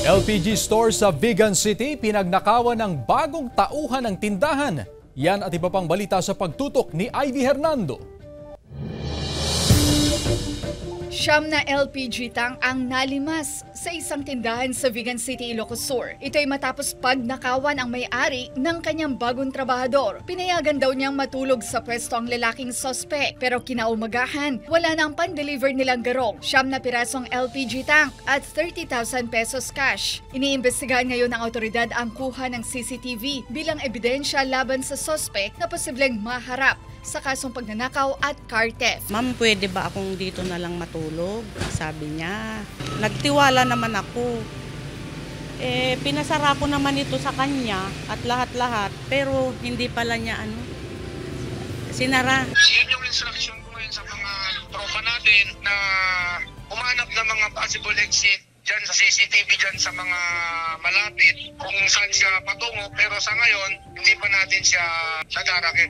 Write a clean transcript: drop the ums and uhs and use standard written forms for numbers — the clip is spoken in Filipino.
LPG store sa Vigan City pinagnakawan ng bagong tauhan ng tindahan. Yan at iba pang balita sa pagtutok ni Ivy Hernando. Siyam na LPG tank ang nalimas sa isang tindahan sa Vigan City, Ilocos Sur. Ito ay matapos pagnakawan ang may-ari ng kanyang bagong trabahador. Pinayagan daw niyang matulog sa pwesto ang lalaking suspect. Pero kinaumagahan, wala nang pan-deliver nilang garong. Siyam na pirasong LPG tank at 30,000 pesos cash. Iniimbestigahan ngayon ng autoridad ang kuha ng CCTV bilang ebidensya laban sa suspect na posibleng maharap sa kasong pagnanakaw at car theft. Ma'am, pwede ba akong dito na lang matulog? Sabi niya. Nagtiwala naman ako. Pinasara ko naman ito sa kanya at lahat-lahat. Pero hindi pala niya sinara. Yun yung instruction ko ngayon sa mga tropa natin na umanap ng mga possible exit dyan sa CCTV dyan sa mga malapit kung saan siya patungo. Pero sa ngayon, hindi pa natin siya nadarakin.